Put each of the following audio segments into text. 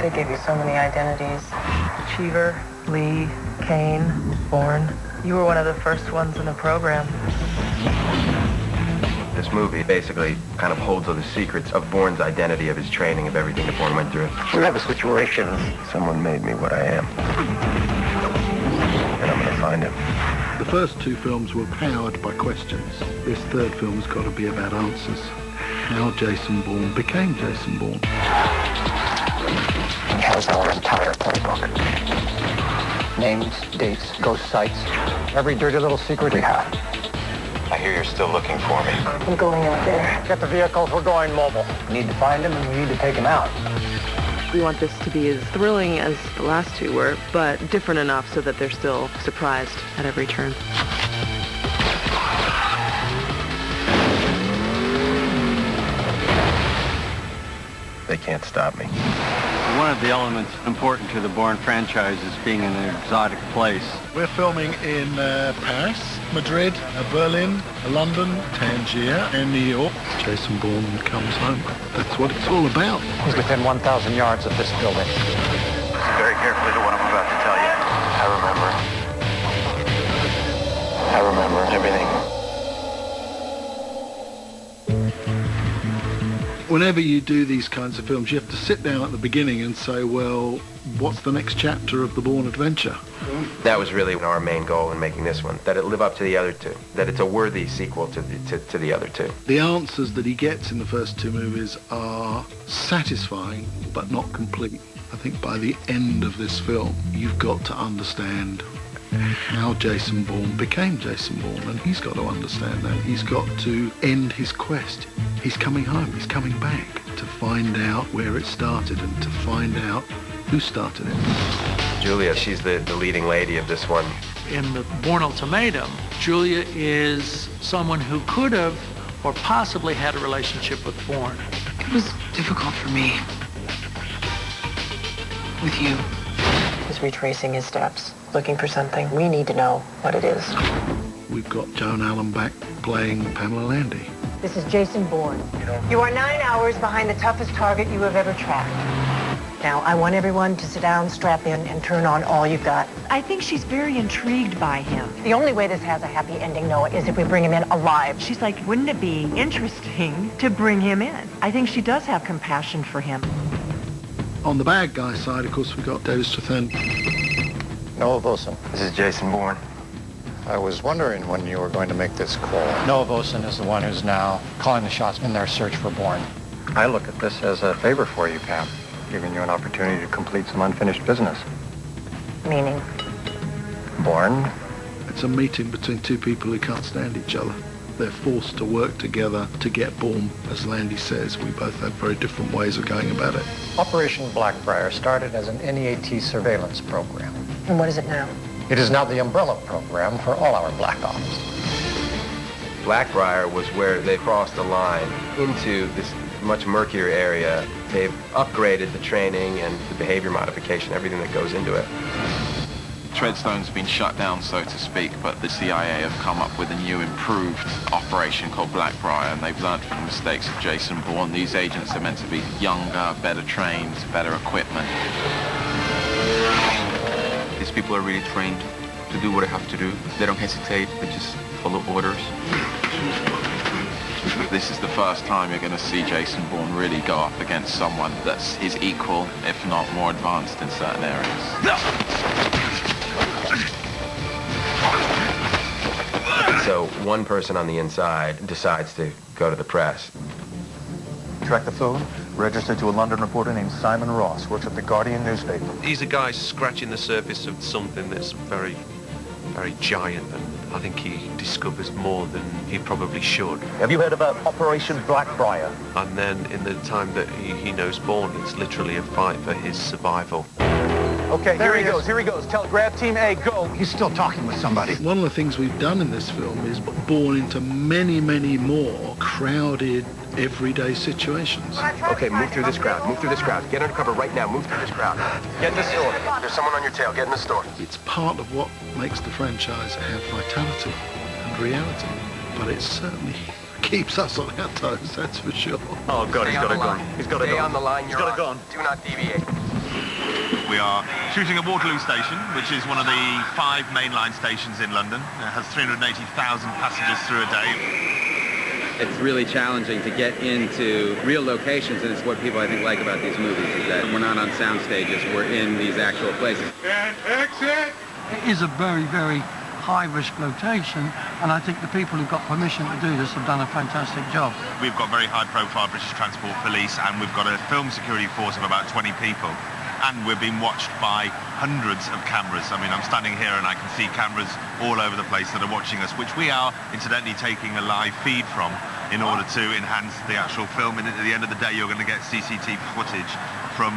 They gave you so many identities. Cheever, Lee, Kane, Bourne. You were one of the first ones in the program. This movie basically kind of holds all the secrets of Bourne's identity, of his training, of everything that Bourne went through. We have a situation. Someone made me what I am. And I'm gonna find him. The first two films were powered by questions. This third film has got to be about answers. How Jason Bourne became Jason Bourne. He has our entire playbook. Names, dates, ghost sites, every dirty little secret we have. I hear you're still looking for me. I'm going out there. Get the vehicles, we're going mobile. We need to find him and we need to take him out. We want this to be as thrilling as the last two were, but different enough so that they're still surprised at every turn. They can't stop me. One of the elements important to the Bourne franchise is being in an exotic place. We're filming in Paris, Madrid, Berlin, London, Tangier, and New York. Jason Bourne comes home. That's what it's all about. He's within 1,000 yards of this building. Listen very carefully to what I'm about to tell you. I remember everything. Whenever you do these kinds of films, you have to sit down at the beginning and say, well, what's the next chapter of the Bourne adventure? That was really our main goal in making this one, that it live up to the other two, that it's a worthy sequel to the other two. The answers that he gets in the first two movies are satisfying, but not complete. I think by the end of this film, you've got to understand how Jason Bourne became Jason Bourne, and he's got to understand that. He's got to end his quest. He's coming home, he's coming back to find out where it started and to find out who started it. Julia, she's the leading lady of this one. In the Bourne Ultimatum, Julia is someone who could have or possibly had a relationship with Bourne. It was difficult for me. With you. He's retracing his steps, looking for something. We need to know what it is. We've got Joan Allen back playing Pamela Landy. This is Jason Bourne. You are 9 hours behind the toughest target you have ever tracked. Now, I want everyone to sit down, strap in, and turn on all you've got. I think she's very intrigued by him. The only way this has a happy ending, Noah, is if we bring him in alive. She's like, wouldn't it be interesting to bring him in? I think she does have compassion for him. On the bad guy side, of course, we've got David Strathairn. Noah Vosen. This is Jason Bourne. I was wondering when you were going to make this call. Noah Vosen is the one who's now calling the shots in their search for Bourne. I look at this as a favor for you, Pam, giving you an opportunity to complete some unfinished business. Meaning? Bourne? It's a meeting between two people who can't stand each other. They're forced to work together to get Bourne. As Landy says, we both have very different ways of going about it. Operation Blackbriar started as an NEAT surveillance program. And what is it now? It is now the umbrella program for all our black ops. Blackbriar was where they crossed the line into this much murkier area. They've upgraded the training and the behavior modification, everything that goes into it. Treadstone's been shut down, so to speak, but the CIA have come up with a new improved operation called Blackbriar, and they've learned from the mistakes of Jason Bourne. These agents are meant to be younger, better trained, better equipment. These people are really trained to do what they have to do. They don't hesitate, they just follow orders. This is the first time you're going to see Jason Bourne really go up against someone that's his equal, if not more advanced in certain areas. So one person on the inside decides to go to the press. Track the phone, registered to a London reporter named Simon Ross, works at the Guardian newspaper. He's a guy scratching the surface of something that's very, very giant, and I think he discovers more than he probably should. Have you heard about Operation Blackbriar? And then in the time that he knows Bourne, it's literally a fight for his survival. Okay, here he goes. Tell grab team A, go. He's still talking with somebody. One of the things we've done in this film is born into many, many more crowded, everyday situations. Okay, move through this crowd. Get under cover right now. Move through this crowd. Get in the store. There's someone on your tail. Get in the store. It's part of what makes the franchise have vitality and reality, but it certainly keeps us on our toes, that's for sure. Oh, God, he's got a gun. He's got a gun. Stay on the line you're on. He's got a gun. Do not deviate. We are shooting at Waterloo Station, which is one of the 5 mainline stations in London. It has 380,000 passengers through a day. It's really challenging to get into real locations, and it's what people, I think, like about these movies, is that we're not on sound stages, we're in these actual places. And exit! It is a very, very high-risk location, and I think the people who got permission to do this have done a fantastic job. We've got very high-profile British Transport Police, and we've got a film security force of about 20 people. And we're being watched by hundreds of cameras. I mean, I'm standing here and I can see cameras all over the place that are watching us, which we are incidentally taking a live feed from in order to enhance the actual film. And at the end of the day, you're going to get CCTV footage from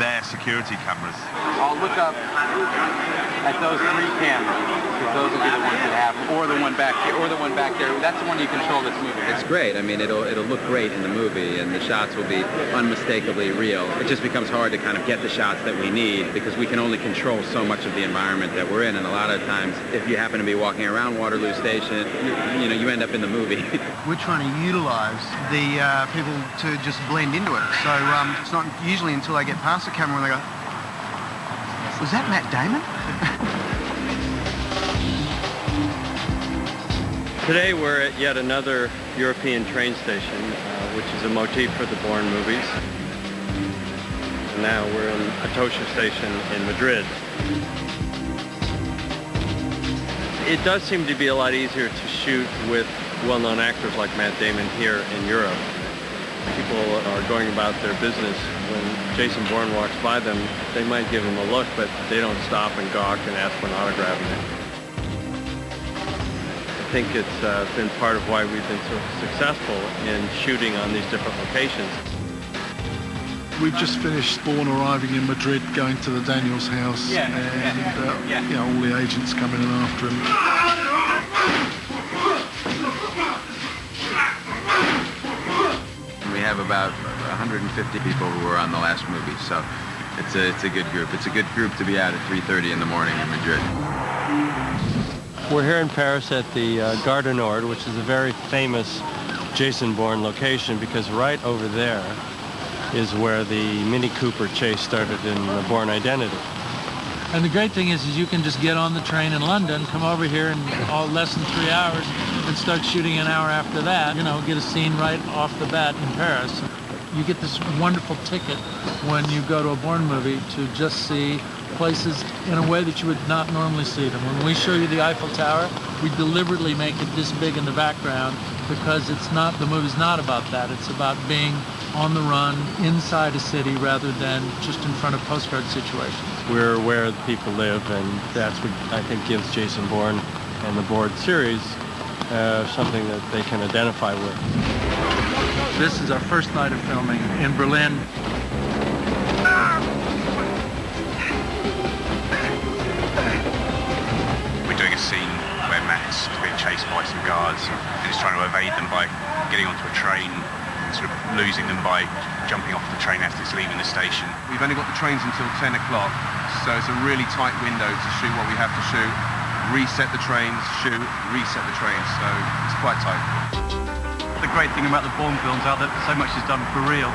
their security cameras. I'll look up at those 3 cameras, because those will be the ones that have, or the one back here, or the one back there. That's the one you control that's moving. It's great. I mean, it'll look great in the movie, and the shots will be unmistakably real. It just becomes hard to kind of get the shots that we need, because we can only control so much of the environment that we're in, and a lot of times, if you happen to be walking around Waterloo Station, you end up in the movie. We're trying to utilize the people to just blend into it. So it's not usually until they get past the camera when they go, was that Matt Damon? Today we're at yet another European train station, which is a motif for the Bourne movies. And now we're in Atocha station in Madrid. It does seem to be a lot easier to shoot with well-known actors like Matt Damon here in Europe. People are going about their business. When Jason Bourne walks by them, they might give him a look, but they don't stop and gawk and ask for an autograph. I think it's been part of why we've been so successful in shooting on these different locations. We've just finished Bourne arriving in Madrid, going to the Daniels house, and you know, all the agents coming in after him. We have about 150 people who were on the last movie, so it's a good group. It's a good group to be out at 3:30 in the morning in Madrid. We're here in Paris at the Gare du Nord, which is a very famous Jason Bourne location, because right over there is where the Mini Cooper chase started in the Bourne Identity. And the great thing is you can just get on the train in London, come over here in less than 3 hours, and start shooting an hour after that. You know, get a scene right off the bat in Paris. You get this wonderful ticket when you go to a Bourne movie to just see places in a way that you would not normally see them. When we show you the Eiffel Tower, we deliberately make it this big in the background, because the movie's not about that. It's about being on the run inside a city rather than just in front of postcard situations. We're where the people live, and that's what I think gives Jason Bourne and the Bourne series something that they can identify with. This is our first night of filming in Berlin. We're doing a scene where Matt's being chased by some guards, and he's trying to evade them by getting onto a train, sort of losing them by jumping off the train as it's leaving the station. We've only got the trains until 10 o'clock, so it's a really tight window to shoot what we have to shoot, reset the trains, shoot, reset the trains, so it's quite tight. The great thing about the Bourne films are that so much is done for real.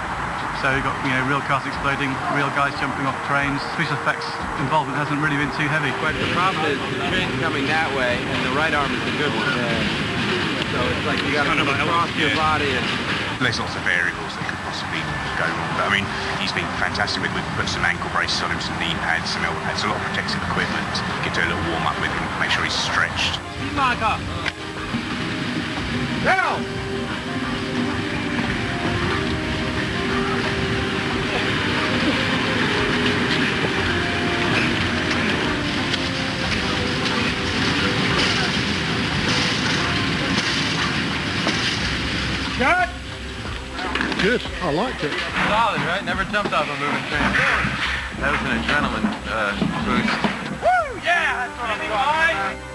So you've got, real cars exploding, real guys jumping off trains. Special effects involvement hasn't really been too heavy. But the problem is the train's coming that way, and the right arm is the good one. So it's like you got to cross your body. There's lots of variables that could possibly go wrong, but I mean, he's been fantastic with. We've put some ankle braces on him, some knee pads, some elbow pads, a lot of protective equipment. Get to do a little warm up with him, make sure he's stretched. Marker! Now! Cut! Good, I liked it. Solid, right? Never jumped off a moving train. That was an adrenaline boost. Woo! Yeah! That's what I'm talking about.